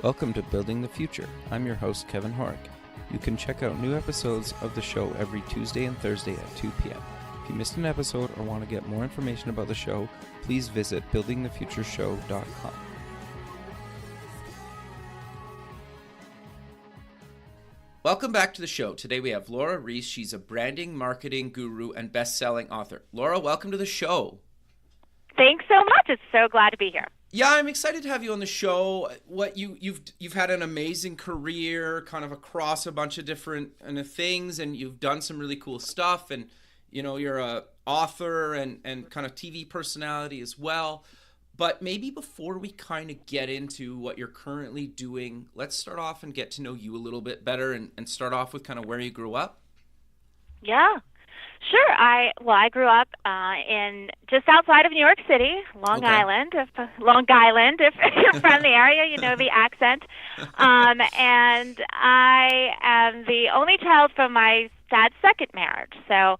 Welcome to Building the Future. I'm your host, Kevin Horick. You can check out new episodes of the show every Tuesday and Thursday at 2 p.m. If you missed an episode or want to get more information about the show, please visit buildingthefutureshow.com. Welcome back to the show. Today we have Ries. She's a branding, marketing guru, and best-selling author. Laura, welcome to the show. Thanks so much. It's so glad to be here. Yeah, I'm excited to have you on the show. You've had an amazing career, kind of across a bunch of different things, and you've done some really cool stuff. And you're a author and kind of TV personality as well. But maybe before we kind of get into what you're currently doing, let's start off and get to know you a little bit better and start off with kind of where you grew up. Yeah, sure. I grew up in just outside of New York City, Long Island. If you're from the area, you know the accent. And I am the only child from my dad's second marriage. So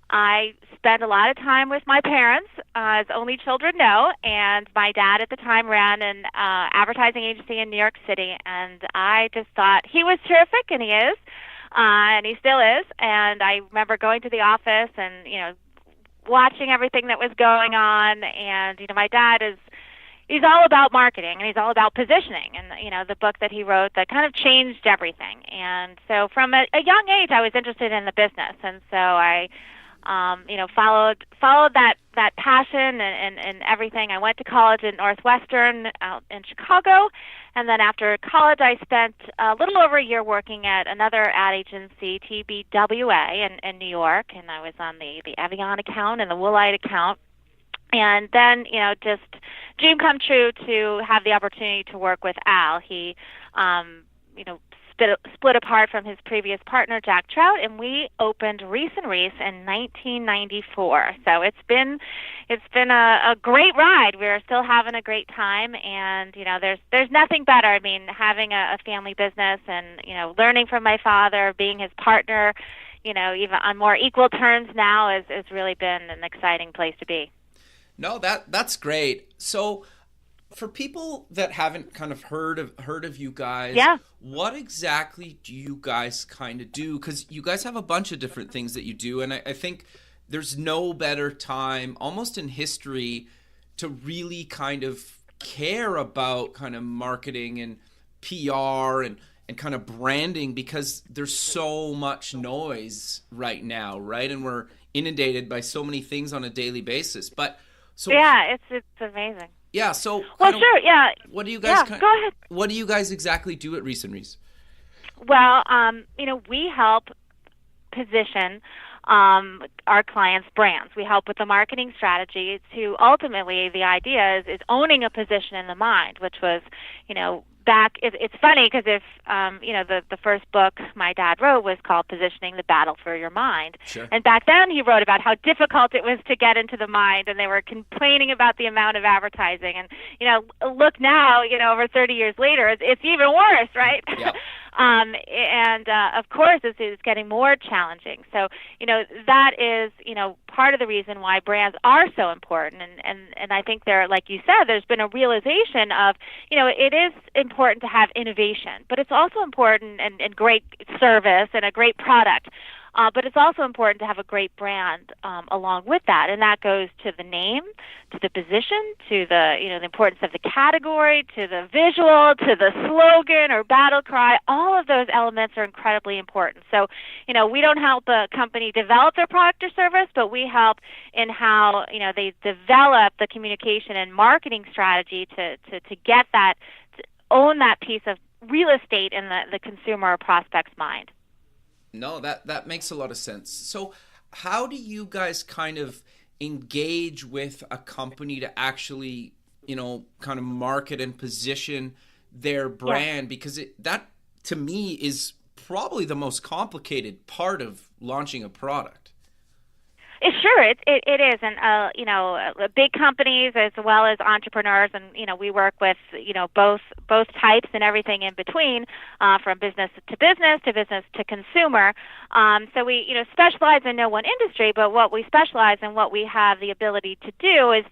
I spent a lot of time with my parents, as only children know, and my dad at the time ran an advertising agency in New York City, and I just thought he was terrific, and he is, and he still is. And I remember going to the office and, watching everything that was going on, and, my dad he's all about marketing, and he's all about positioning, and, the book that he wrote that kind of changed everything. And so from a young age, I was interested in the business, and so I followed that passion and everything. I went to college at Northwestern out in Chicago, and then after college, I spent a little over a year working at another ad agency, TBWA, in New York, and I was on the Evian account and the Woolite account. And then, just dream come true to have the opportunity to work with Al. He, split apart from his previous partner, Jack Trout, and we opened Ries Ries in 1994. So it's been a great ride. We're still having a great time, and there's nothing better. I mean, having a family business and learning from my father, being his partner, even on more equal terms now, has really been an exciting place to be. No, that's great. So, for people that haven't kind of heard of you guys, what exactly do you guys kind of do? Because you guys have a bunch of different things that you do, and I think there's no better time, almost in history, to really kind of care about kind of marketing and PR and kind of branding, because there's so much noise right now, right? And we're inundated by so many things on a daily basis. It's amazing. Yeah, so sure, yeah. What do you guys go ahead. What do you guys exactly do at Ries Ries? Well, we help position our clients' brands. We help with the marketing strategy to ultimately the idea is owning a position in the mind, which was, back, it's funny because if, the first book my dad wrote was called Positioning the Battle for Your Mind. Sure. And back then he wrote about how difficult it was to get into the mind, and they were complaining about the amount of advertising. And, look now, over 30 years later, it's even worse, right? Yep. Of course, it's getting more challenging. So, that is, part of the reason why brands are so important. And I think like you said, there's been a realization of, it is important to have innovation, but it's also important and great service and a great product. But it's also important to have a great brand along with that, and that goes to the name, to the position, to the the importance of the category, to the visual, to the slogan or battle cry. All of those elements are incredibly important. So, we don't help a company develop their product or service, but we help in how they develop the communication and marketing strategy to get that, to own that piece of real estate in the consumer or prospect's mind. No, that makes a lot of sense. So how do you guys kind of engage with a company to actually, kind of market and position their brand? Yeah. Because that, to me, is probably the most complicated part of launching a product. Sure, it is, and big companies as well as entrepreneurs, and we work with both types and everything in between, from business to business to consumer. So we specialize in no one industry, but what we specialize in, what we have the ability to do is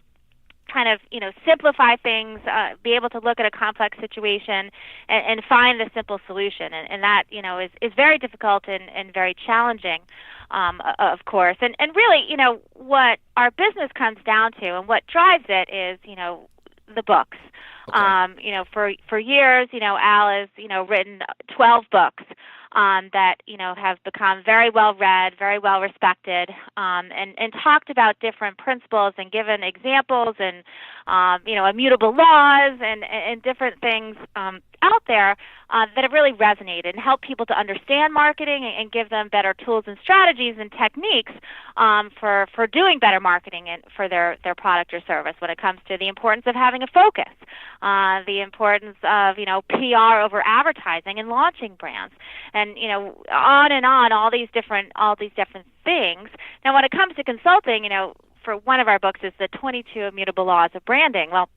kind of, simplify things, be able to look at a complex situation and find the simple solution. And that, is very difficult and very challenging, of course. And really, what our business comes down to and what drives it is, the books. Okay. For years, Al has, written 12 books that, have become very well read, very well respected, and talked about different principles and given examples and, immutable laws and different things out there that have really resonated and helped people to understand marketing and give them better tools and strategies and techniques for doing better marketing and for their product or service when it comes to the importance of having a focus, the importance of, PR over advertising and launching brands, and, on and on, all these different things. Now, when it comes to consulting, for one of our books is the 22 Immutable Laws of Branding. Well,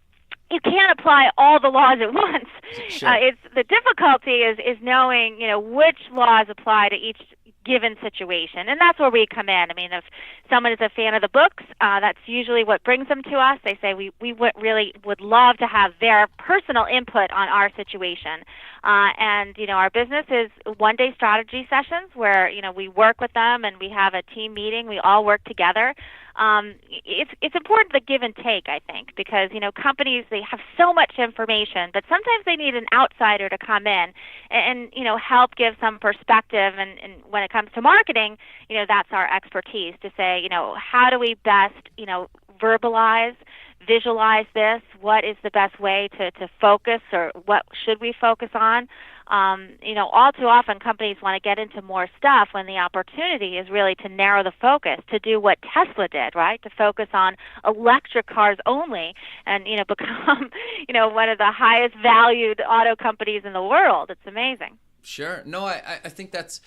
you can't apply all the laws at once. Sure. It's the difficulty is knowing, which laws apply to each given situation, and that's where we come in. I mean, if someone is a fan of the books, that's usually what brings them to us. They say we really would love to have their personal input on our situation, and our business is one-day strategy sessions where we work with them and we have a team meeting. We all work together. It's important the give and take, I think, because companies, they have so much information, but sometimes they need an outsider to come in and help give some perspective. And when it comes to marketing, that's our expertise to say, how do we best verbalize, visualize this? What is the best way to focus, or what should we focus on? All too often companies want to get into more stuff when the opportunity is really to narrow the focus, to do what Tesla did, right? To focus on electric cars only and, become, one of the highest valued auto companies in the world. It's amazing. Sure. No, I think that's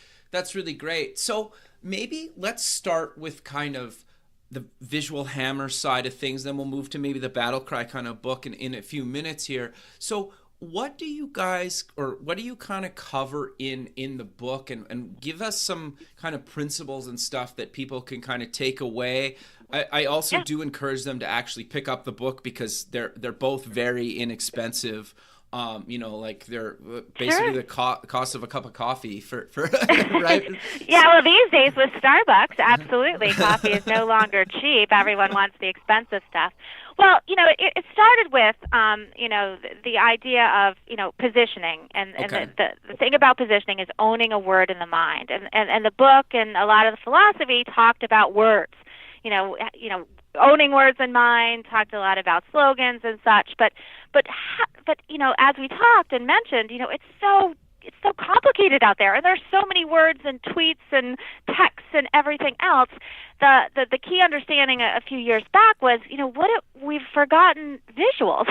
really great. So maybe let's start with kind of the visual hammer side of things, then we'll move to maybe the battle cry kind of book in a few minutes here. So what do you guys, or what do you kind of cover in the book, and give us some kind of principles and stuff that people can kind of take away? I also do encourage them to actually pick up the book because they're both very inexpensive. Like they're basically the cost of a cup of coffee for right? Yeah, well, these days with Starbucks, absolutely, coffee is no longer cheap. Everyone wants the expensive stuff. Well, it started with, the idea of, positioning. And the thing about positioning is owning a word in the mind. And the book and a lot of the philosophy talked about words, owning words in mind, talked a lot about slogans and such. But as we talked and mentioned, it's so complicated out there, and there's so many words and tweets and texts and everything else. The key understanding a few years back was, we've forgotten visuals.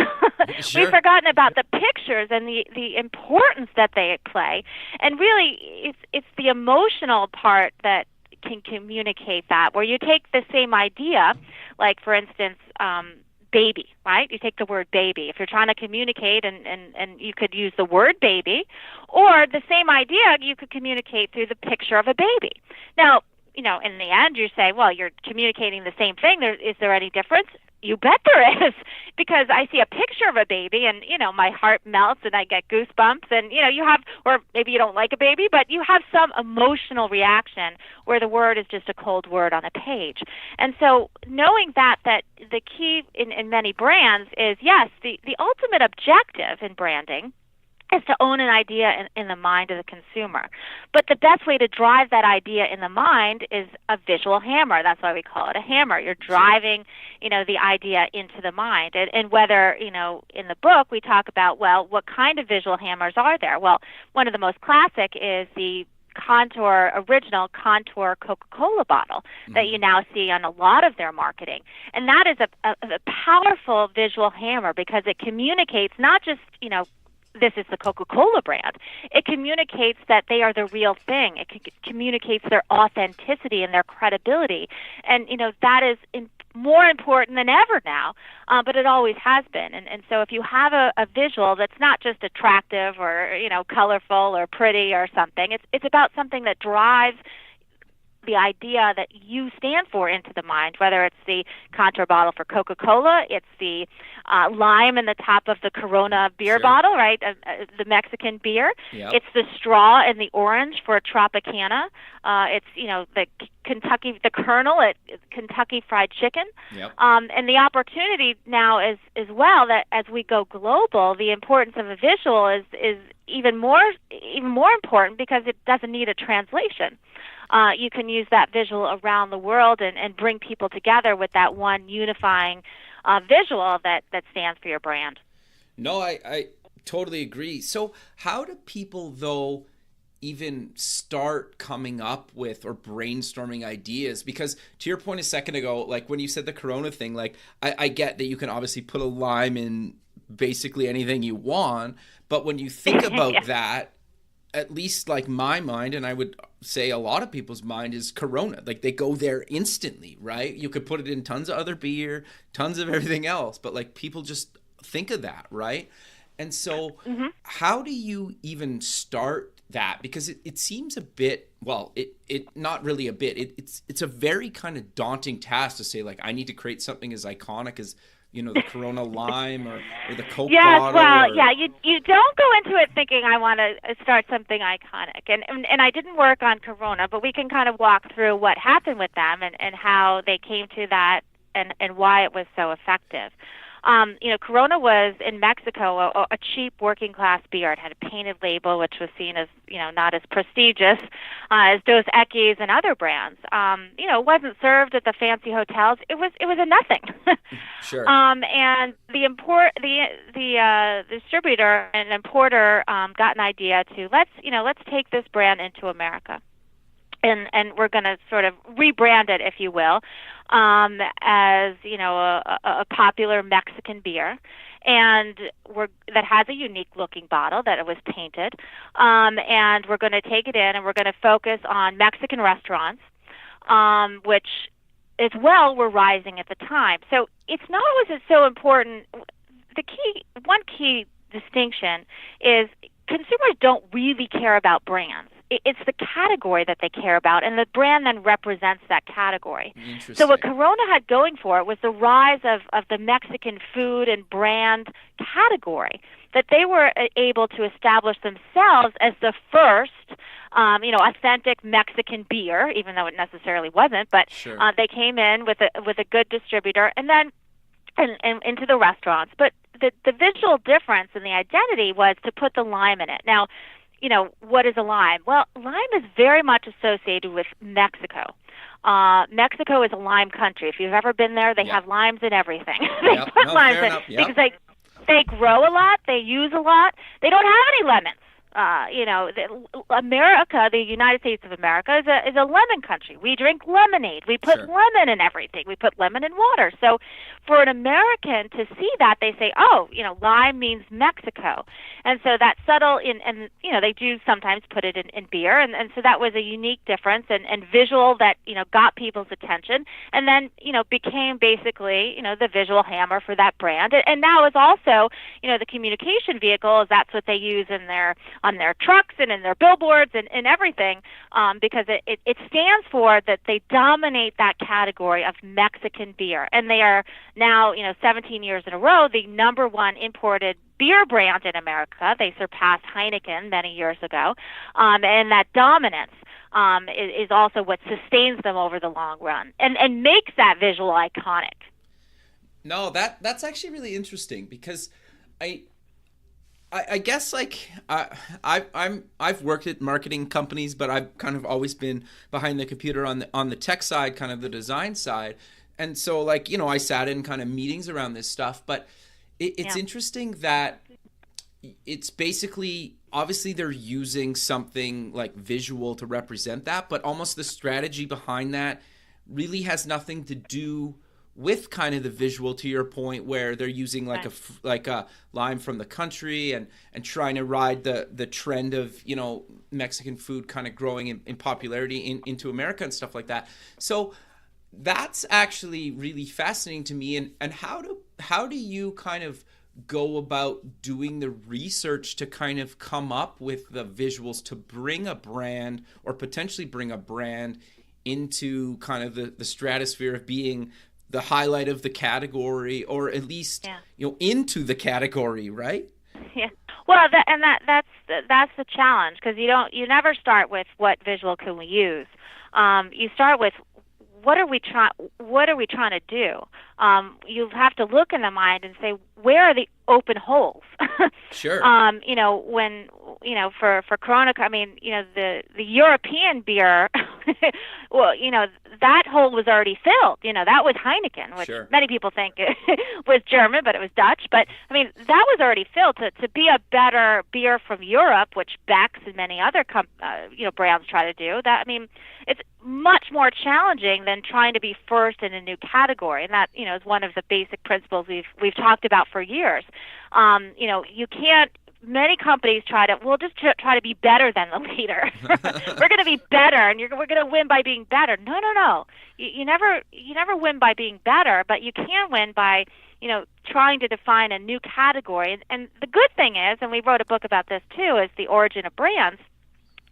Sure. We've forgotten about the pictures and the importance that they play, and really, it's the emotional part that can communicate that. Where you take the same idea, like for instance, baby, right? You take the word baby. If you're trying to communicate, and you could use the word baby, or the same idea you could communicate through the picture of a baby. Now, in the end, you say, well, you're communicating the same thing. Is there any difference? You bet there is, because I see a picture of a baby and, my heart melts and I get goosebumps, and, you have, or maybe you don't like a baby, but you have some emotional reaction where the word is just a cold word on a page. And so knowing that the key in many brands is, yes, the ultimate objective in branding is to own an idea in the mind of the consumer. But the best way to drive that idea in the mind is a visual hammer. That's why we call it a hammer. You're driving, the idea into the mind. And whether, in the book we talk about, well, what kind of visual hammers are there? Well, one of the most classic is the original Contour Coca-Cola bottle that you now see on a lot of their marketing. And that is a powerful visual hammer because it communicates not just, this is the Coca-Cola brand. It communicates that they are the real thing. It communicates their authenticity and their credibility. And, that is more important than ever now, but it always has been. And so if you have a visual that's not just attractive or, colorful or pretty or something, it's about something that drives the idea that you stand for into the mind, whether it's the contour bottle for Coca-Cola, it's the lime in the top of the Corona beer bottle, right, the Mexican beer. Yep. It's the straw in the orange for Tropicana. It's, the Kentucky, the kernel at Kentucky Fried Chicken. Yep. And the opportunity now is as well that as we go global, the importance of a visual is even more important because it doesn't need a translation. You can use that visual around the world and bring people together with that one unifying visual that stands for your brand. No, I totally agree. So how do people, though, even start coming up with or brainstorming ideas? Because to your point a second ago, like when you said the Corona thing, like I get that you can obviously put a lime in basically anything you want, but when you think about that, at least like my mind, and I would say a lot of people's mind, is Corona. Like they go there instantly, right? You could put it in tons of other beer, tons of everything else, but like people just think of that, right? And so how do you even start that? Because it seems a bit, well, it not really a bit, it's a very kind of daunting task to say, like, I need to create something as iconic as, the Corona lime or the Coke bottle. You don't go into it thinking I want to start something iconic. And I didn't work on Corona, but we can kind of walk through what happened with them and how they came to that and why it was so effective. Corona was in Mexico a cheap working class beer. It had a painted label, which was seen as, not as prestigious as Dos Equis and other brands. It wasn't served at the fancy hotels. It was a nothing. Sure. And the distributor and importer got an idea to let's take this brand into America. And we're going to sort of rebrand it, if you will, as a popular Mexican beer, and that has a unique looking bottle that it was painted, and we're going to take it in and we're going to focus on Mexican restaurants, which as well were rising at the time. So it's not always so important. One key distinction is consumers don't really care about brands. It's the category that they care about, and the brand then represents that category. So what Corona had going for it was the rise of the Mexican food and brand category, that they were able to establish themselves as the first, authentic Mexican beer, even though it necessarily wasn't, but they came in with a good distributor, and then and into the restaurants. But the visual difference in the identity was to put the lime in it. Now, what is a lime? Well, lime is very much associated with Mexico. Mexico is a lime country. If you've ever been there, they have limes in everything. They put limes in because they grow a lot, they use a lot. They don't have any lemons. America, the United States of America, is a lemon country. We drink lemonade. We put lemon in everything. We put lemon in water. So for an American to see that, they say, lime means Mexico. And so that subtle, and they do sometimes put it in beer. And so that was a unique difference and visual that, got people's attention. And then, became basically, the visual hammer for that brand. And now is also, the communication vehicle, is that's what they use on their trucks and in their billboards and everything, because it stands for that they dominate that category of Mexican beer. And they are now, 17 years in a row, the number one imported beer brand in America. They surpassed Heineken many years ago. And that dominance is also what sustains them over the long run and makes that visual iconic. No, that's actually really interesting, because I guess like I've worked at marketing companies, but I've kind of always been behind the computer on the tech side, kind of the design side. And so like, I sat in kind of meetings around this stuff, but it's interesting that it's basically, obviously they're using something like visual to represent that, but almost the strategy behind that really has nothing to do with kind of the visual, to your point, where they're using like a lime from the country and trying to ride the trend of, Mexican food kind of growing in popularity into America and stuff like that. So that's actually really fascinating to me. And how do you kind of go about doing the research to kind of come up with the visuals to bring a brand or potentially bring a brand into kind of the stratosphere of being the highlight of the category, or at least into the category, right? Yeah. Well, that's the challenge, because you never start with what visual can we use. You start with what are we trying to do. You have to look in the mind and say, where are the open holes? Sure. When for Corona, I mean, the European beer, well, that hole was already filled. That was Heineken, which many people think it was German, but it was Dutch. But I mean, that was already filled. To be a better beer from Europe, which Beck's and many other brands try to do. That, I mean, it's much more challenging than trying to be first in a new category, and that is one of the basic principles we've talked about for years. You can't. Many companies try to try to be better than the leader. We're going to be better, and we're going to win by being better. No. You never win by being better, but you can win by trying to define a new category. And the good thing is, and we wrote a book about this too, is the origin of brands.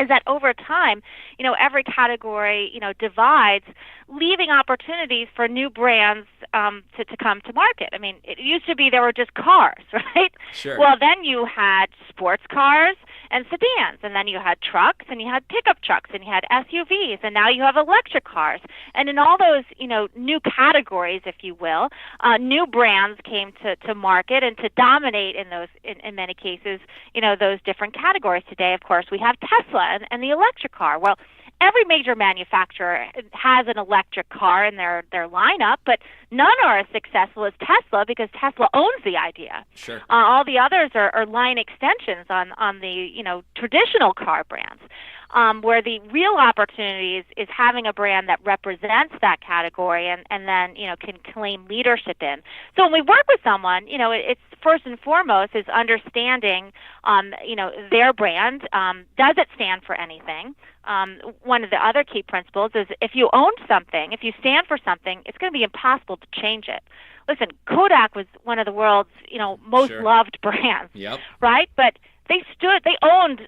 Is that over time, every category, divides, leaving opportunities for new brands to come to market. I mean, it used to be there were just cars, right? Sure. Well, then you had sports cars and sedans, and then you had trucks, and you had pickup trucks, and you had SUVs, and now you have electric cars. And in all those, new categories, if you will, new brands came to market and to dominate in those, in many cases, those different categories. Today, of course, we have Tesla and the electric car. Well, every major manufacturer has an electric car in their lineup, but none are as successful as Tesla, because Tesla owns the idea. Sure. All the others are line extensions on the traditional car brands. Where the real opportunity is having a brand that represents that category and then can claim leadership in. So when we work with someone, it's first and foremost is understanding their brand. Does it stand for anything? One of the other key principles is if you own something, if you stand for something, it's going to be impossible to change it. Listen, Kodak was one of the world's most loved brands, right? But they owned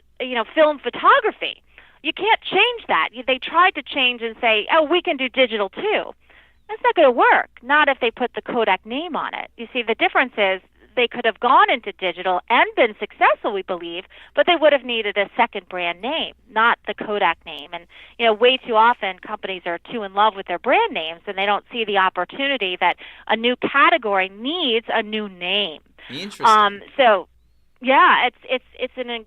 film photography. You can't change that. They tried to change and say, oh, we can do digital too. That's not going to work. Not if they put the Kodak name on it. You see, the difference is they could have gone into digital and been successful, we believe, but they would have needed a second brand name, not the Kodak name. And, way too often companies are too in love with their brand names, and they don't see the opportunity that a new category needs a new name. Interesting. Yeah, it's an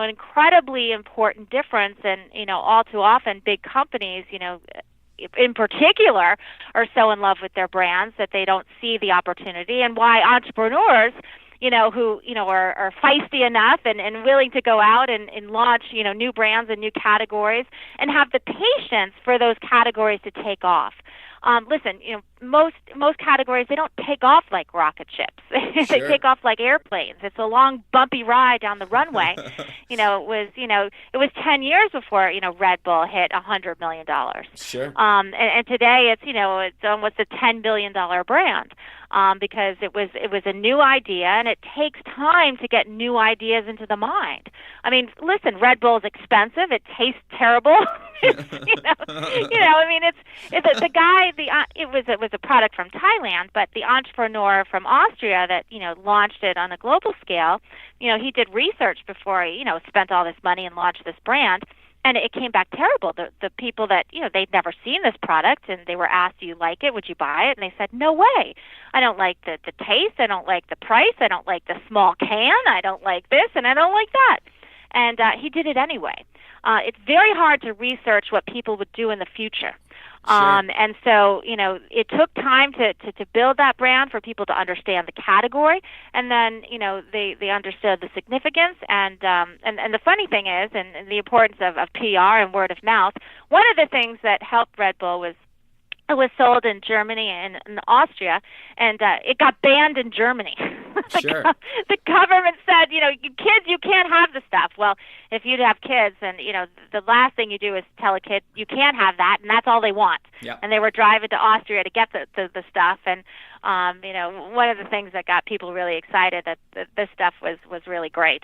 incredibly important difference, and all too often big companies, in particular, are so in love with their brands that they don't see the opportunity, and why entrepreneurs, who are feisty enough and willing to go out and launch new brands and new categories and have the patience for those categories to take off. Listen, most categories, they don't take off like rocket ships. They take off like airplanes. It's a long, bumpy ride down the runway. It was 10 years before Red Bull hit $100 million. Sure. And today it's almost a $10 billion brand. Because it was a new idea, and it takes time to get new ideas into the mind. I mean, listen, Red Bull is expensive. It tastes terrible. It's the guy. It was a product from Thailand, but the entrepreneur from Austria that launched it on a global scale. He did research before he spent all this money and launched this brand. And it came back terrible. The people that, they'd never seen this product, and they were asked, do you like it? Would you buy it? And they said, no way. I don't like the taste. I don't like the price. I don't like the small can. I don't like this, and I don't like that. And he did it anyway. It's very hard to research what people would do in the future. Sure. And so, it took time to build that brand, for people to understand the category, and then, they understood the significance. And the funny thing is, and the importance of PR and word of mouth, one of the things that helped Red Bull was it was sold in Germany and in Austria, and it got banned in Germany. Sure. The government said, kids, you can't have the stuff. Well, if you'd have kids, and the last thing you do is tell a kid you can't have that, and that's all they want. Yeah. And they were driving to Austria to get the stuff, and one of the things that got people really excited that this stuff was really great.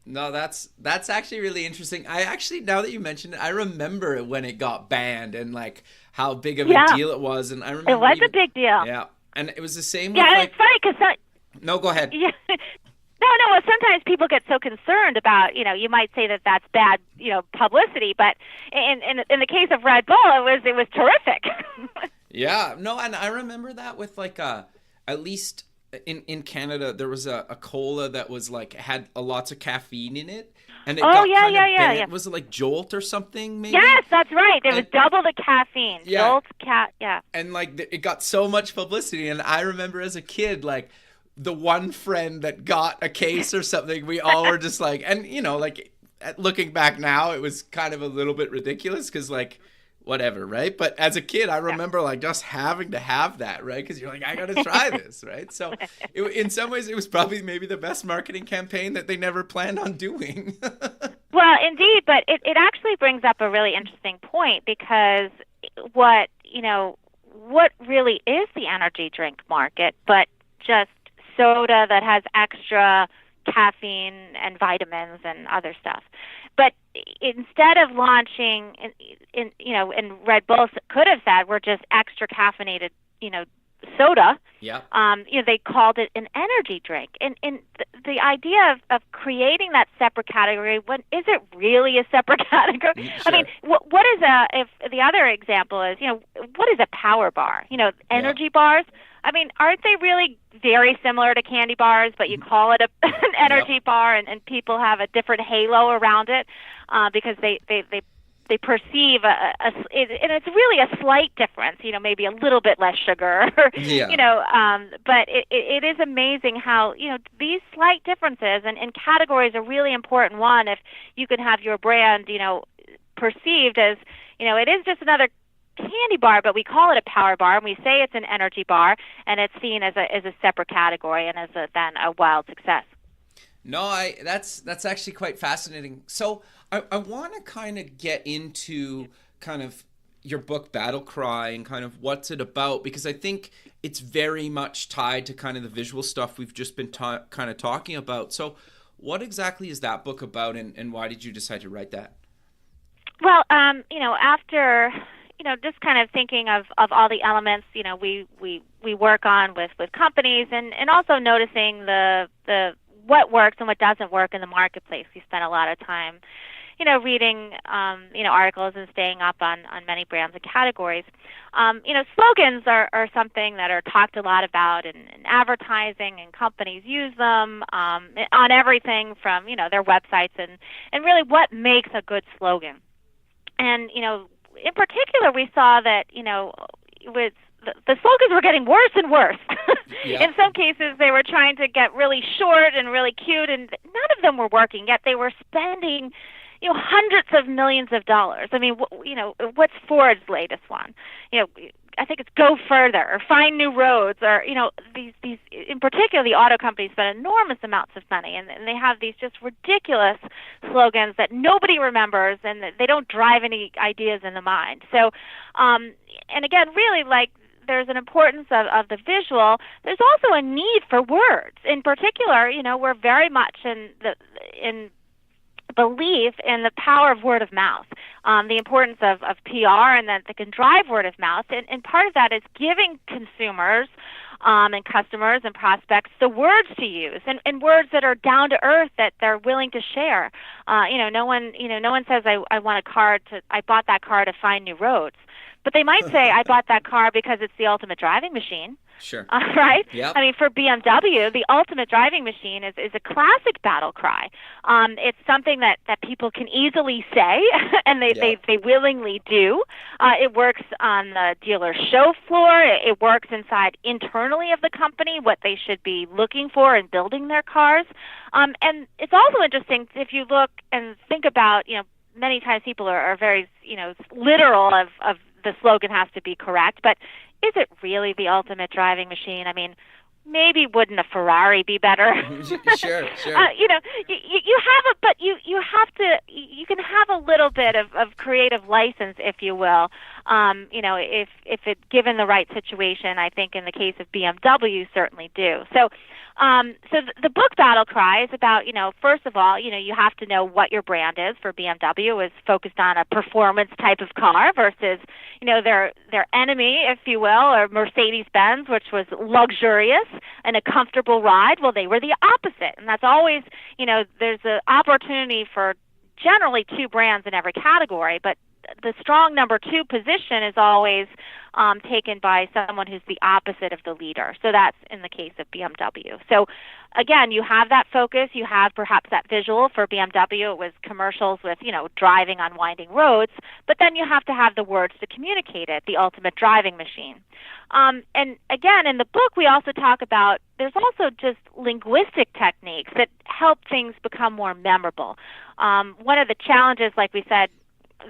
No, that's actually really interesting. I actually, now that you mentioned it, I remember when it got banned and like how big of a deal it was. And I remember it was a big deal. Yeah, and it was the same. Yeah, with, and like, it's funny because no, go ahead. Yeah. No. Well, sometimes people get so concerned about, you might say that that's bad, publicity. But in the case of Red Bull, it was terrific. Yeah. No, and I remember that with like at least in Canada, there was a cola that was like had lots of caffeine in it. And it got kind of banned. Was it like Jolt or something, maybe? Yes, that's right. It was double the caffeine. Yeah. Jolt, And like it got so much publicity. And I remember as a kid, like the one friend that got a case or something, we all were just like, and like looking back now, it was kind of a little bit ridiculous because like, whatever, right? But as a kid, I remember like just having to have that, right? Because you're like, I got to try this, right? So in some ways, it was probably maybe the best marketing campaign that they never planned on doing. Well, indeed, but it actually brings up a really interesting point because what really is the energy drink market, but just soda that has extra caffeine and vitamins and other stuff. But instead of launching, and Red Bull could have said we're just extra caffeinated, soda. Yeah. They called it an energy drink, and the idea of creating that separate category. When is it really a separate category? Sure. I mean, what is if the other example is, what is a power bar? Energy bars. I mean, aren't they really very similar to candy bars, but you call it an energy bar, and people have a different halo around it because they perceive and it's really a slight difference, maybe a little bit less sugar, but it is amazing how, these slight differences and categories are really important. One, if you can have your brand, perceived as, it is just another candy bar, but we call it a power bar, and we say it's an energy bar, and it's seen as a separate category and as then a wild success. No, that's actually quite fascinating. So I want to kind of get into kind of your book Battle Cry and kind of what's it about, because I think it's very much tied to kind of the visual stuff we've just been kind of talking about. So what exactly is that book about, and why did you decide to write that? Well, after just kind of thinking of all the elements, we work on with companies, and also noticing the what works and what doesn't work in the marketplace. We spend a lot of time, reading, articles and staying up on many brands and categories. Slogans are something that are talked a lot about in advertising, and companies use them on everything from, their websites and really what makes a good slogan. And, in particular, we saw that, with the slogans were getting worse and worse. Yeah. In some cases, they were trying to get really short and really cute, and none of them were working, yet they were spending, hundreds of millions of dollars. I mean, what's Ford's latest one? I think it's Go Further or Find New Roads, or, these in particular, the auto companies spend enormous amounts of money, and they have these just ridiculous slogans that nobody remembers, and they don't drive any ideas in the mind. So, and again, really, like, there's an importance of the visual. There's also a need for words. In particular, we're very much in belief in the power of word of mouth, the importance of PR, and that they can drive word of mouth. And part of that is giving consumers and customers and prospects the words to use, and words that are down to earth, that they're willing to share. No one says I bought that car to find new roads. But they might say, I bought that car because it's the ultimate driving machine. Sure. Right? Yep. I mean, for BMW, the ultimate driving machine is a classic battle cry. It's something that people can easily say, and they willingly do. It works on the dealer show floor. It works internally of the company, what they should be looking for in building their cars. And it's also interesting if you look and think about, many times people are very, literal of the slogan has to be correct, but is it really the ultimate driving machine? I mean, maybe wouldn't a Ferrari be better? Sure. You have but you have to, you can have a little bit of creative license, if you will, If it given the right situation, I think in the case of BMW, certainly do. So the book Battle Cry is about, first of all, you have to know what your brand is. For BMW is focused on a performance type of car versus, their enemy, if you will, or Mercedes-Benz, which was luxurious and a comfortable ride. Well, they were the opposite. And that's always, there's an opportunity for generally two brands in every category, but the strong number two position is always taken by someone who's the opposite of the leader. So that's in the case of BMW. So again, you have that focus. You have perhaps that visual. For BMW, it was commercials with, driving on winding roads. But then you have to have the words to communicate it, the ultimate driving machine. And again, in the book, we also talk about there's also just linguistic techniques that help things become more memorable. One of the challenges, like we said,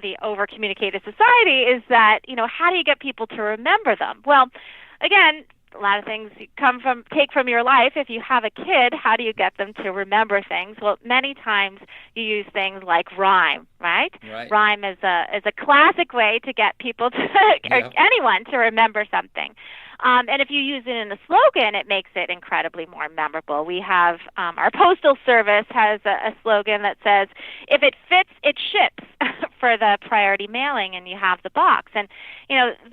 the over-communicated society is that, how do you get people to remember them? Well, again, a lot of things take from your life. If you have a kid, how do you get them to remember things? Well, many times you use things like rhyme, right? Rhyme is a classic way to get people to, or anyone to remember something. And if you use it in a slogan, it makes it incredibly more memorable. We have our postal service has a slogan that says, "If it fits, it ships," for the priority mailing, and you have the box. And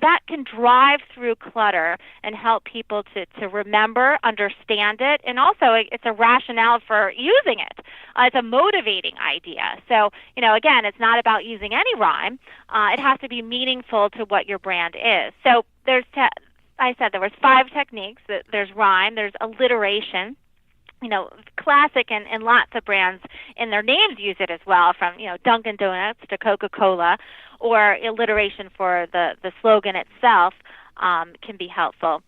that can drive through clutter and help people to remember, understand it, and also it's a rationale for using it. It's a motivating idea. So again, it's not about using any rhyme. It has to be meaningful to what your brand is. So I said there was 5 techniques. There's rhyme, there's alliteration, classic, and lots of brands in their names use it as well, from Dunkin' Donuts to Coca-Cola, or alliteration for the slogan itself can be helpful.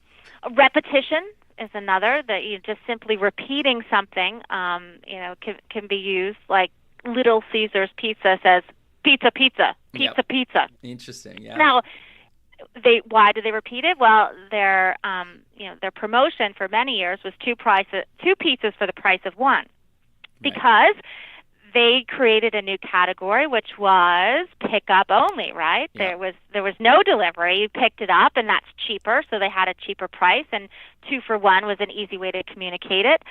Repetition is another, that you just simply repeating something can be used, like Little Caesars Pizza says pizza, pizza, pizza, Yep. pizza. Interesting, yeah. Now, why do they repeat it? Well, their promotion for many years was two pizzas for the price of one, because they created a new category, which was pickup only. Right? Yeah. There was no delivery. You picked it up, and that's cheaper, so they had a cheaper price. And 2 for 1 was an easy way to communicate it.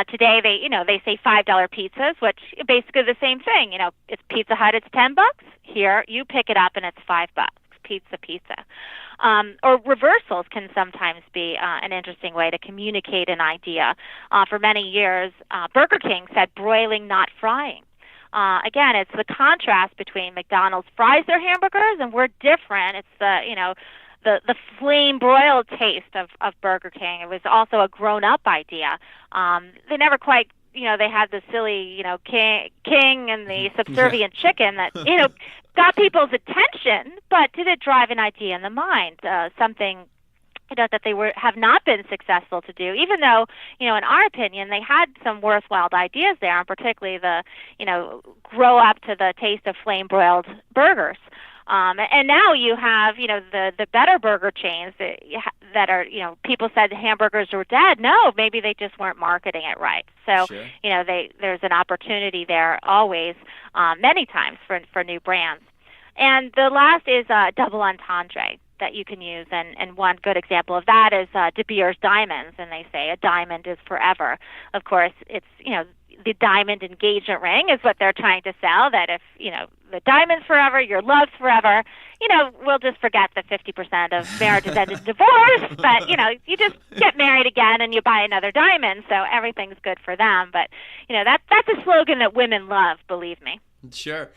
Today, they say $5 pizzas, which basically the same thing. It's Pizza Hut, it's $10. Here, you pick it up, and it's $5. Pizza. Or reversals can sometimes be an interesting way to communicate an idea. For many years, Burger King said broiling, not frying. Again, it's the contrast between McDonald's fries their hamburgers, and we're different. It's the flame broiled taste of Burger King. It was also a grown-up idea. They never quite, they had the silly, king and the subservient chicken that, got people's attention, but did it drive an idea in the mind? Something that they have not been successful to do, even though, in our opinion, they had some worthwhile ideas there, and particularly the, grow up to the taste of flame broiled burgers. And now you have, the better burger chains that are, people said hamburgers were dead. No, maybe they just weren't marketing it right. So, Sure. There's an opportunity there always, many times for new brands. And the last is double entendre that you can use. And one good example of that is De Beers Diamonds. And they say a diamond is forever. Of course, it's, the diamond engagement ring is what they're trying to sell, that if, the diamond's forever, your love's forever, we'll just forget that 50% of marriages end in divorce, but, you just get married again and you buy another diamond, so everything's good for them. But, that's a slogan that women love, believe me. Sure.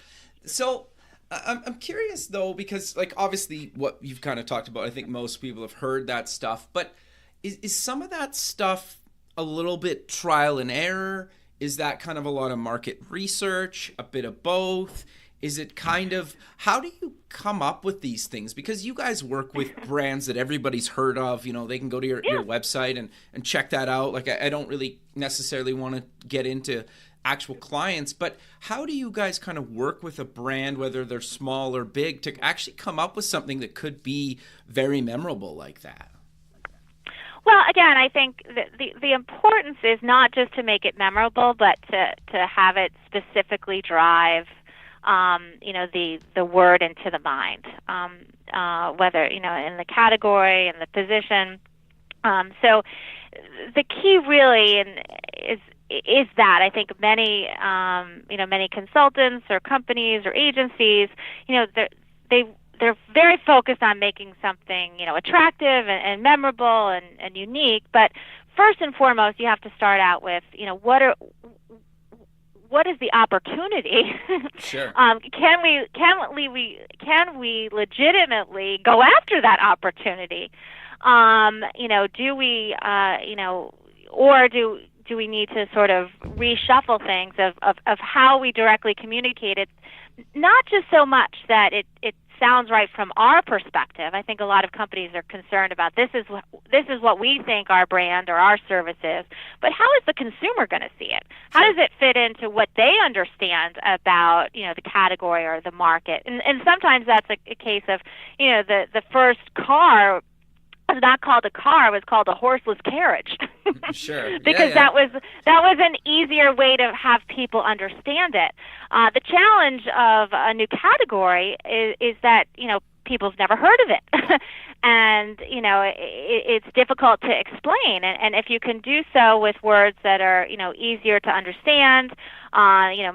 So I'm curious, though, because, obviously what you've kind of talked about, I think most people have heard that stuff, but is some of that stuff a little bit trial and error? Is that kind of a lot of market research, a bit of both? Is it kind of, how do you come up with these things? Because you guys work with brands that everybody's heard of. They can go to your website and check that out. I don't really necessarily want to get into actual clients, but how do you guys kind of work with a brand, whether they're small or big, to actually come up with something that could be very memorable like that? Well, again, I think the importance is not just to make it memorable, but to have it specifically drive, the word into the mind. whether, in the category and the position. So the key really is that I think many consultants or companies or agencies, they're very focused on making something, attractive and memorable and unique. But first and foremost, you have to start out with, what is the opportunity? Sure. Can we legitimately go after that opportunity? Do we, or do we need to sort of reshuffle things of how we directly communicate it? Not just so much that it sounds right from our perspective. I think a lot of companies are concerned about this is what we think our brand or our service is, but how is the consumer going to see it? How does it fit into what they understand about the category or the market? And sometimes that's a case of the first car was not called a car; it was called a horseless carriage. Sure. Because that was an easier way to have people understand it. The challenge of a new category is that people's never heard of it, and it's difficult to explain. And if you can do so with words that are easier to understand,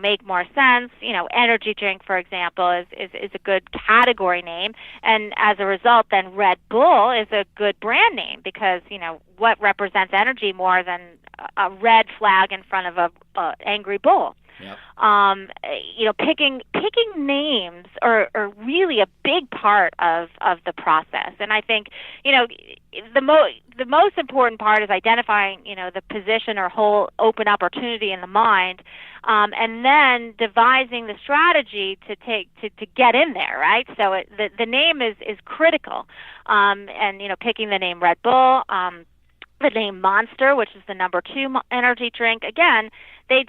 make more sense. Energy drink, for example, is a good category name, and as a result, then Red Bull is a good brand name because what represents energy more than a red flag in front of a angry bull. Yep. Picking names are really a big part of the process, and I think the most important part is identifying the position or whole open opportunity in the mind, and then devising the strategy to get in there, right? So the name is critical, and picking the name Red Bull. The name Monster, which is the number 2 energy drink, again, they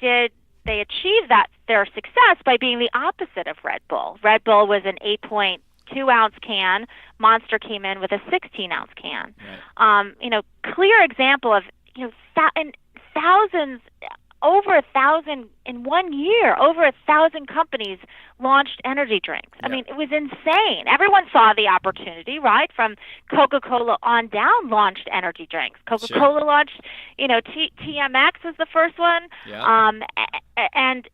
achieved their success by being the opposite of Red Bull. Red Bull was an 8.2-ounce can. Monster came in with a 16-ounce can. Right. Clear example of thousands, over 1,000 in 1 year. Over 1,000 companies launched energy drinks. Yep. I mean, it was insane. Everyone saw the opportunity, right? From Coca-Cola on down, launched energy drinks. Coca-Cola Sure. launched, TMX was the first one. Yep. And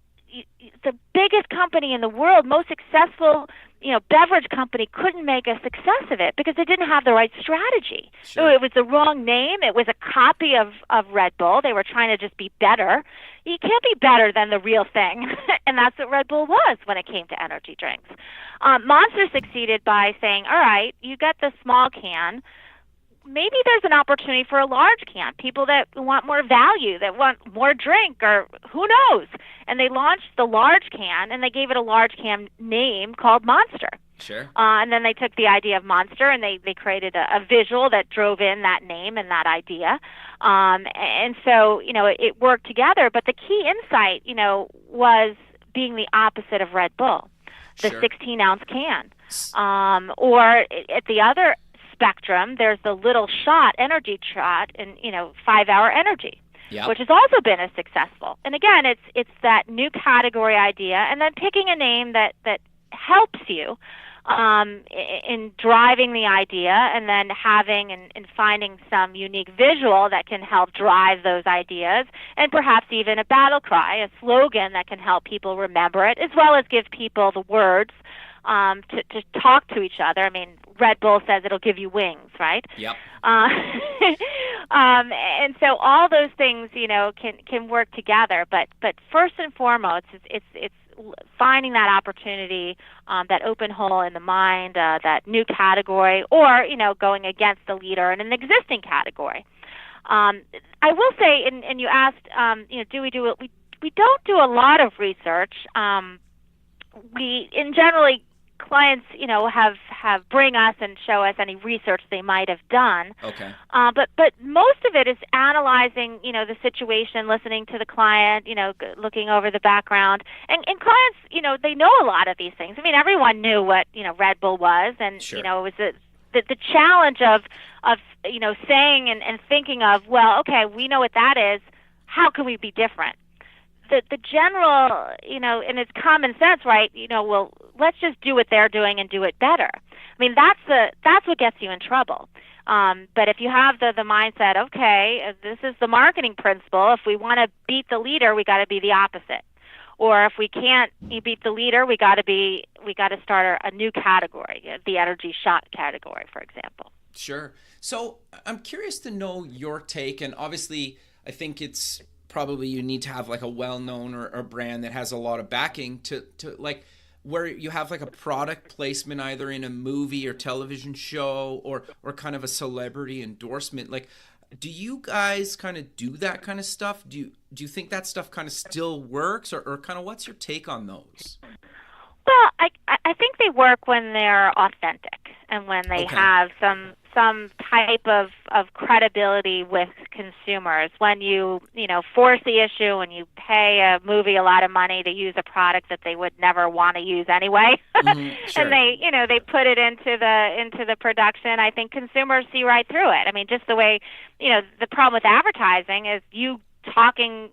the biggest company in the world, most successful, beverage company, couldn't make a success of it because they didn't have the right strategy. Sure. It was the wrong name. It was a copy of Red Bull. They were trying to just be better. You can't be better than the real thing, and that's what Red Bull was when it came to energy drinks. Monster succeeded by saying, all right, you get the small can. Maybe there's an opportunity for a large can, people that want more value, that want more drink, or who knows. And they launched the large can, and they gave it a large can name called Monster. Sure. And then they took the idea of Monster, and they created a visual that drove in that name and that idea. And so, it worked together. But the key insight, was being the opposite of Red Bull, the Sure. 16-ounce can. Or at the other spectrum, there's the little shot, energy shot, and 5-hour energy, Yep. which has also been as successful. And again, it's that new category idea, and then picking a name that helps you in driving the idea, and then having and finding some unique visual that can help drive those ideas, and perhaps even a battle cry, a slogan that can help people remember it, as well as give people the words to talk to each other. I mean, Red Bull says it'll give you wings, right? Yep. And so all those things, can work together. But first and foremost, it's finding that opportunity, that open hole in the mind, that new category, or going against the leader in an existing category. I will say, and you asked, do we do it? We don't do a lot of research. We generally clients, have bring us and show us any research they might have done. Okay. But most of it is analyzing, the situation, listening to the client, looking over the background. And clients, they know a lot of these things. I mean, everyone knew what, Red Bull was, and, Sure. it was the challenge of saying and thinking of, well, okay, we know what that is. How can we be different? the general, and it's common sense, right? Well, let's just do what they're doing and do it better. I mean, that's what gets you in trouble. But if you have the mindset, okay, this is the marketing principle. If we want to beat the leader, we got to be the opposite. Or if we can't beat the leader, we got to start a new category, the energy shot category, for example. Sure. So I'm curious to know your take, and obviously I think it's probably you need to have like a well-known or a brand that has a lot of backing to like where you have like a product placement either in a movie or television show or kind of a celebrity endorsement. Like, do you guys kind of do that kind of stuff? Do you think that stuff kind of still works, or kind of what's your take on those? Well, I think they work when they're authentic and when they have some type of credibility with consumers. When you force the issue and you pay a movie a lot of money to use a product that they would never want to use anyway, Sure. and they put it into the production. I think consumers see right through it. I mean, just the way the problem with advertising is you talking.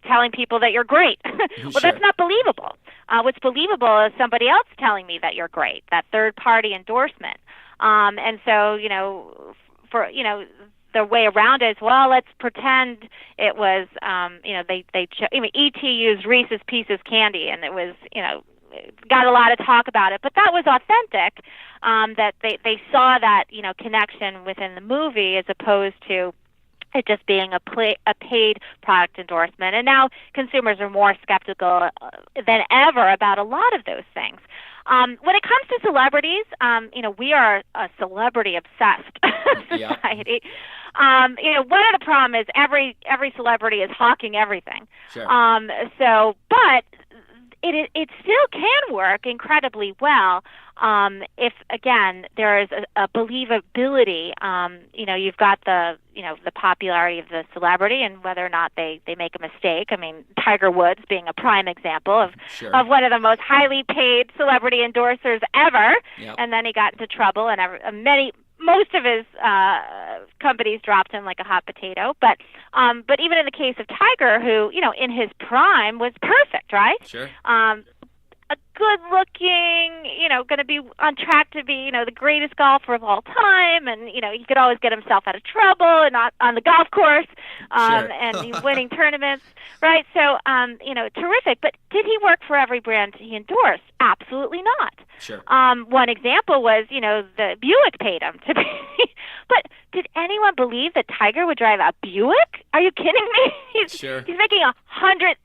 Telling people that you're great. Well, Sure. that's not believable. What's believable is somebody else telling me that you're great, that third-party endorsement. And so, the way around it is, well, let's pretend it was, E.T. used Reese's Pieces candy, and it was, got a lot of talk about it. But that was authentic, that they saw that, connection within the movie as opposed to it just being a paid product endorsement. And now consumers are more skeptical than ever about a lot of those things. When it comes to celebrities, we are a celebrity-obsessed society. Yeah. One of the problems is every celebrity is hawking everything. Sure. But it still can work incredibly well if, again, there is a believability. You've got the popularity of the celebrity and whether or not they make a mistake. I mean, Tiger Woods being a prime example of one of the most highly paid celebrity endorsers ever. Yep. And then he got into trouble, and most of his companies dropped him like a hot potato. But even in the case of Tiger, who in his prime was perfect, right? Sure. A good-looking, going to be on track to be, the greatest golfer of all time, and he could always get himself out of trouble and not on the golf course, Sure. and winning tournaments, right? So, terrific. But did he work for every brand he endorsed? Absolutely not. Sure. One example was, the Buick paid him to be. But did anyone believe that Tiger would drive a Buick? Are you kidding me? He's making $100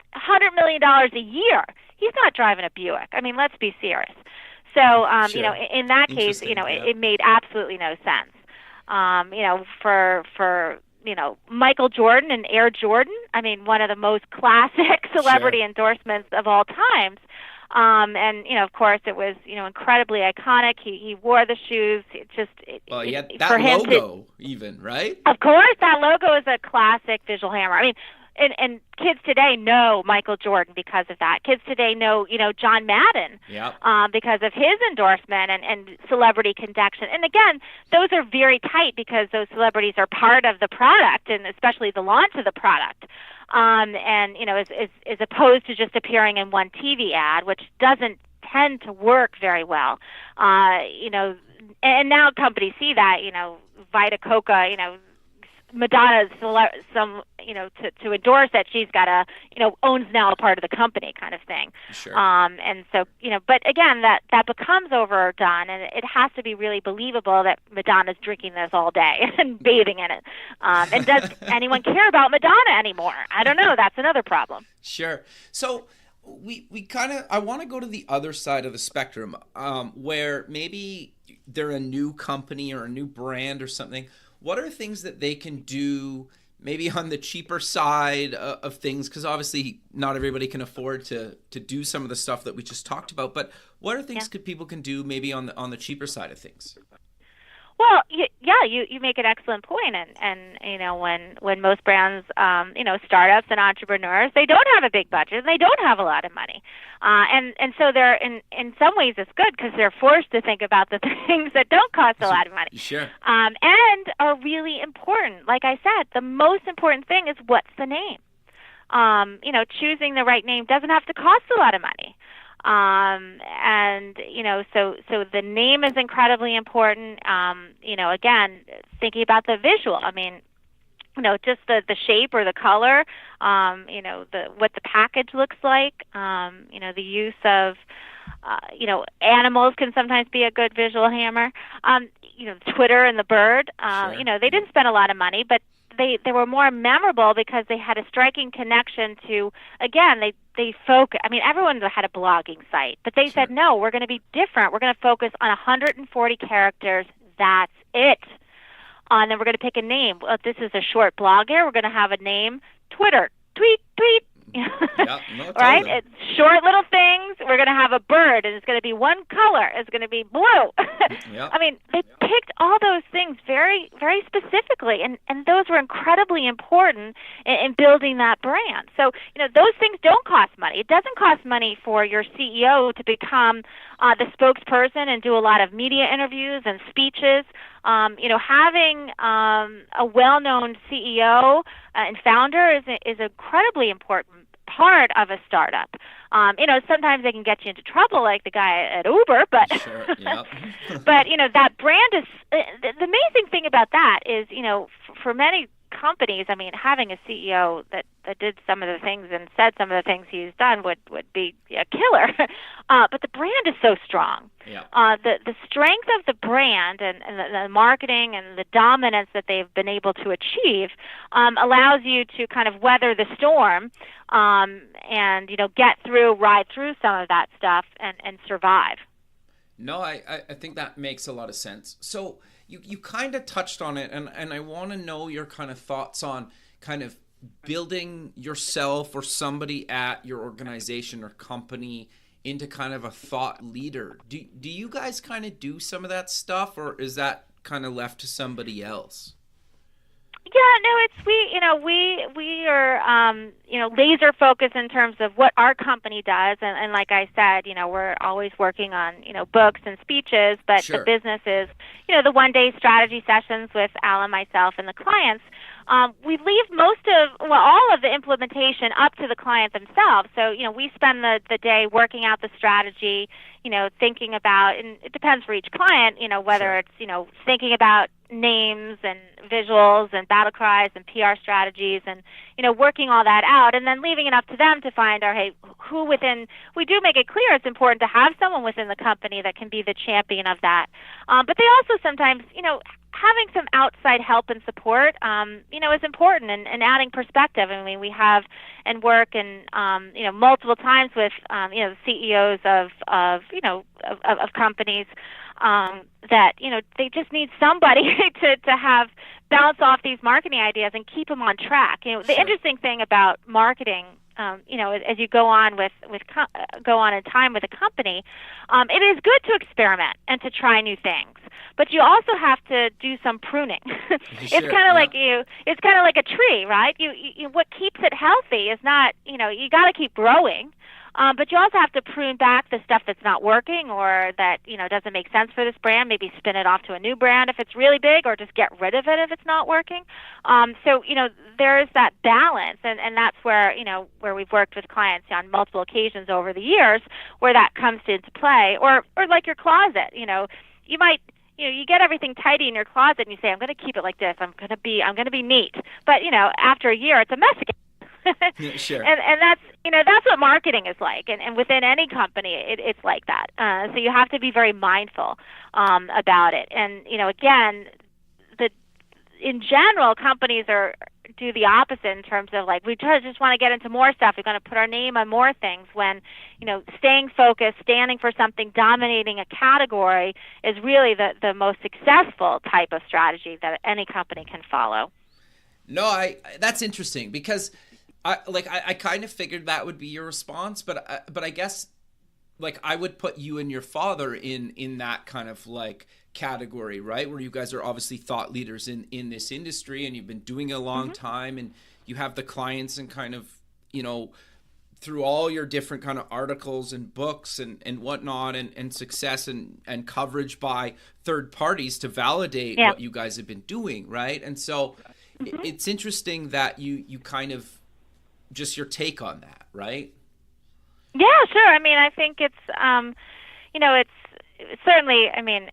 million a year. He's not driving a Buick. I mean, let's be serious. So, in that case, it made absolutely no sense. For Michael Jordan and Air Jordan, I mean, one of the most classic celebrity endorsements of all times. And of course, it was incredibly iconic. He wore the shoes. He had that logo, even, right? Of course, that logo is a classic visual hammer. I mean, and kids today know Michael Jordan because of that. Kids today know John Madden because of his endorsement and celebrity connection. And again, those are very tight because those celebrities are part of the product, and especially the launch of the product. As opposed to just appearing in one TV ad, which doesn't tend to work very well. And now companies see that, Vita Coca, Madonna's to endorse that she's got owns now a part of the company kind of thing. Sure. And so, but again, that becomes overdone, and it has to be really believable that Madonna's drinking this all day and bathing in it. And does anyone care about Madonna anymore? I don't know. That's another problem. Sure. So I want to go to the other side of the spectrum, where maybe they're a new company or a new brand or something. What are things that they can do maybe on the cheaper side of things? Because obviously not everybody can afford to do some of the stuff that we just talked about. But what are things people can do maybe on the cheaper side of things? Well, you make an excellent point, and when most brands, startups and entrepreneurs, they don't have a big budget and they don't have a lot of money, and so they're in some ways it's good because they're forced to think about the things that don't cost a lot of money, and are really important. Like I said, the most important thing is what's the name. choosing the right name doesn't have to cost a lot of money. And so the name is incredibly important. Again, thinking about the visual. I mean, just the shape or the color, what the package looks like, the use of, animals can sometimes be a good visual hammer. Twitter and the bird, Sure. they didn't spend a lot of money, but they were more memorable because they had a striking connection to, again, they focus. I mean, everyone had a blogging site, but they said, no, we're going to be different. We're going to focus on 140 characters. That's it. And then we're going to pick a name. Well, if this is a short blog here, we're going to have a name, Twitter, tweet. Yeah, no, right? totally. It's short little things. We're going to have a bird, and it's going to be one color. It's going to be blue. Yep. I mean, they picked all those things very, very specifically, and those were incredibly important in building that brand. So, those things don't cost money. It doesn't cost money for your CEO to become the spokesperson and do a lot of media interviews and speeches. Having a well-known CEO and founder is incredibly important part of a startup. Sometimes they can get you into trouble, like the guy at Uber, but Sure. Yep. but that brand is the amazing thing about that is, for many companies, I mean, having a CEO that did some of the things and said some of the things he's done would be a killer. But the brand is so strong. Yeah. The strength of the brand and the marketing and the dominance that they've been able to achieve allows you to kind of weather the storm and ride through some of that stuff and survive. No, I think that makes a lot of sense. So you kind of touched on it, and I want to know your kind of thoughts on kind of building yourself or somebody at your organization or company into kind of a thought leader. Do you guys kind of do some of that stuff, or is that kind of left to somebody else? Yeah, no, we are laser focused in terms of what our company does, and like I said, we're always working on books and speeches, but Sure. The business is the one-day strategy sessions with Al, myself, and the clients. We leave all of the implementation up to the client themselves. So, we spend the day working out the strategy, thinking about, and it depends for each client, whether Sure. it's, thinking about names and visuals and battle cries and PR strategies and, working all that out and then leaving it up to them to find we do make it clear it's important to have someone within the company that can be the champion of that. But they also sometimes, having some outside help and support, is important and adding perspective. I mean, we have and work and multiple times with the CEOs of companies that they just need somebody to have bounce off these marketing ideas and keep them on track. The Sure. interesting thing about marketing, as you go on in time with a company, it is good to experiment and to try new things, but you also have to do some pruning. It's Sure, kind of yeah. it's kind of like a tree, right? You what keeps it healthy is not, you got to keep growing. But you also have to prune back the stuff that's not working or that, doesn't make sense for this brand. Maybe spin it off to a new brand if it's really big, or just get rid of it if it's not working. So, there is that balance, and that's where, where we've worked with clients on multiple occasions over the years where that comes into play. Or like your closet, you might, you get everything tidy in your closet and you say, I'm going to keep it like this. I'm going to be neat. But, after a year, it's a mess again. Yeah, sure. And that's what marketing is like, and within any company, it's like that. So you have to be very mindful about it. And again, in general, companies do the opposite in terms of we just want to get into more stuff. We're going to put our name on more things. When staying focused, standing for something, dominating a category is really the most successful type of strategy that any company can follow. No, that's interesting because I kind of figured that would be your response, but I guess I would put you and your father in that kind of category, right? Where you guys are obviously thought leaders in this industry, and you've been doing it a long time, and you have the clients and kind of through all your different kind of articles and books and whatnot and success and coverage by third parties to validate what you guys have been doing, right? And so it's interesting that you kind of just your take on that, right? Yeah, sure. I mean, I think it's, it's certainly, I mean,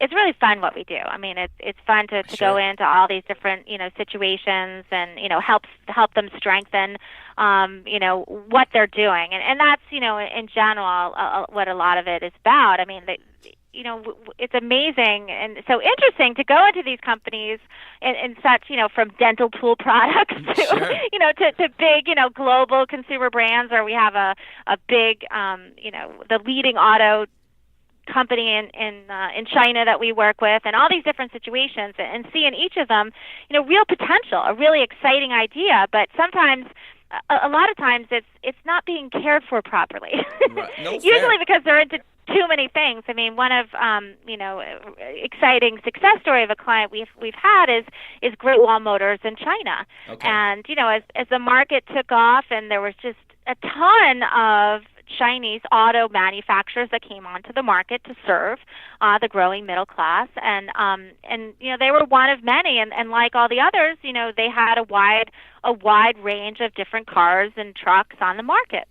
it's really fun what we do. I mean, it's fun to Sure. go into all these different, situations and, help them strengthen, what they're doing. And that's, in general, what a lot of it is about. I mean, it's amazing and so interesting to go into these companies in such, from dental tool products to, Sure. to big, global consumer brands, or we have a big, the leading auto company in China that we work with, and all these different situations, and see in each of them, real potential, a really exciting idea, but sometimes a lot of times it's not being cared for properly. Right. No, Usually fair. because they're into too many things. I mean, one of exciting success story of a client we've had is Great Wall Motors in China. Okay. And as the market took off, and there was just a ton of Chinese auto manufacturers that came onto the market to serve the growing middle class, and they were one of many, and like all the others, they had a wide range of different cars and trucks on the market.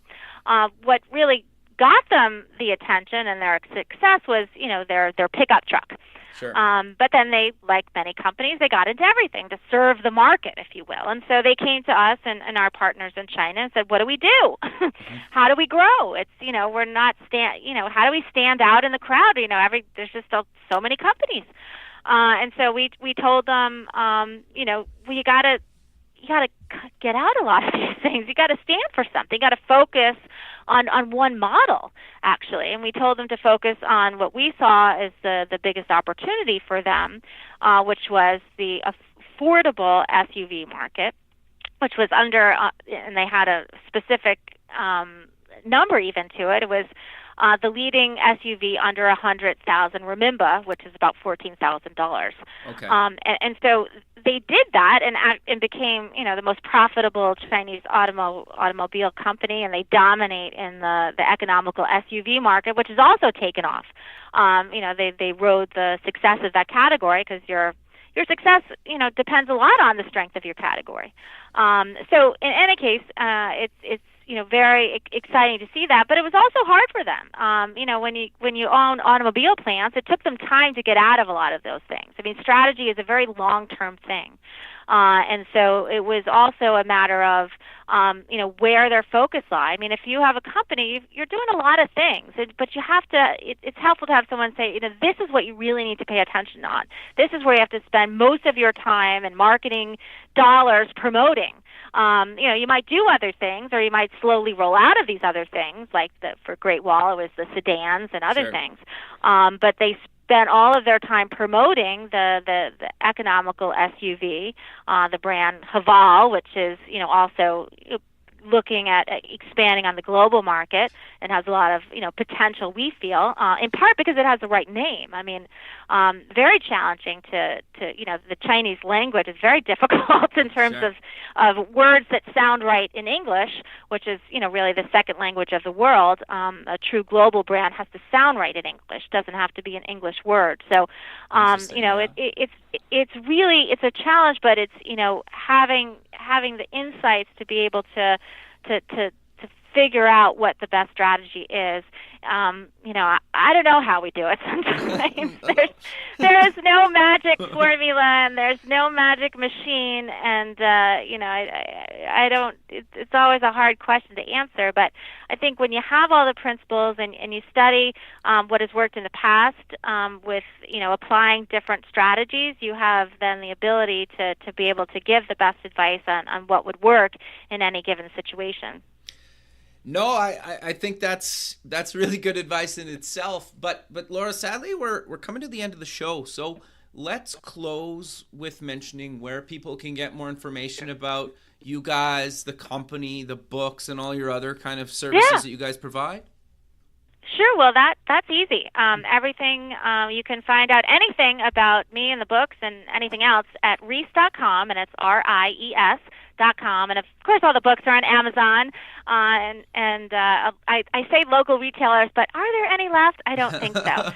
What really got them the attention and their success was their pickup truck. Sure. But then they, like many companies, they got into everything to serve the market, if you will. And so they came to us and our partners in China and said, "What do we do? How do we grow? It's we're not how do we stand out in the crowd? There's just so many companies." And so we told them, you gotta get out a lot of these things. You got to stand for something. You got to focus on one model, actually. And we told them to focus on what we saw as the biggest opportunity for them, which was the affordable SUV market, which was under, and they had a specific number even to it. It was the leading SUV under 100,000 renminbi, which is about $14,000. Okay. And so they did that and became, the most profitable Chinese automobile company, and they dominate in the economical SUV market, which has also taken off. They rode the success of that category because your success, depends a lot on the strength of your category. So in any case, it's very exciting to see that, but it was also hard for them. When you own automobile plants, it took them time to get out of a lot of those things. I mean, strategy is a very long-term thing. And so it was also a matter of, where their focus lie. I mean, if you have a company, you're doing a lot of things, but you have to, it's helpful to have someone say, this is what you really need to pay attention on. This is where you have to spend most of your time and marketing dollars promoting. You might do other things, or you might slowly roll out of these other things, like for Great Wall, it was the sedans and other Sure. things. But they spent all of their time promoting the economical SUV, the brand Haval, which is also looking at expanding on the global market and has a lot of potential, we feel, in part because it has the right name. I mean, very challenging to the Chinese language is very difficult in terms Sure. of words that sound right in English, which is really the second language of the world. A true global brand has to sound right in English, doesn't have to be an English word. So Yeah. it's really a challenge, but it's having the insights to be able to figure out what the best strategy is. I don't know how we do it sometimes. there is no magic formula, and there's no magic machine, and I don't. It's always a hard question to answer. But I think when you have all the principles and you study what has worked in the past with applying different strategies, you have then the ability to be able to give the best advice on what would work in any given situation. No, I think that's really good advice in itself. But Laura, sadly, we're coming to the end of the show. So let's close with mentioning where people can get more information about you guys, the company, the books, and all your other kind of services that you guys provide. Sure. Well, that's easy. Everything you can find out anything about me and the books and anything else at Ries.com, and it's and of course all the books are on Amazon. I say local retailers, but are there any left? I don't think so.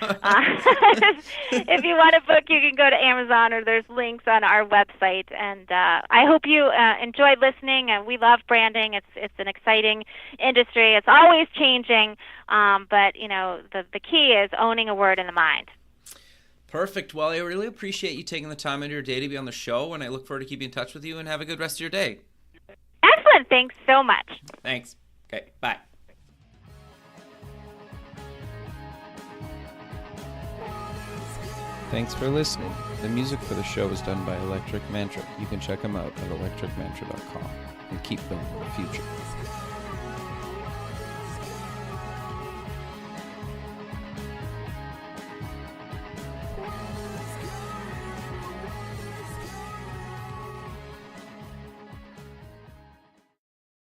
If you want a book, you can go to Amazon, or there's links on our website. And I hope you enjoyed listening. And we love branding. It's an exciting industry. It's always changing, but the key is owning a word in the mind. Perfect. Well, I really appreciate you taking the time out of your day to be on the show, and I look forward to keeping in touch with you, and have a good rest of your day. Excellent. Thanks so much. Thanks. Okay, bye. Thanks for listening. The music for the show is done by Electric Mantra. You can check them out at electricmantra.com and keep building the future.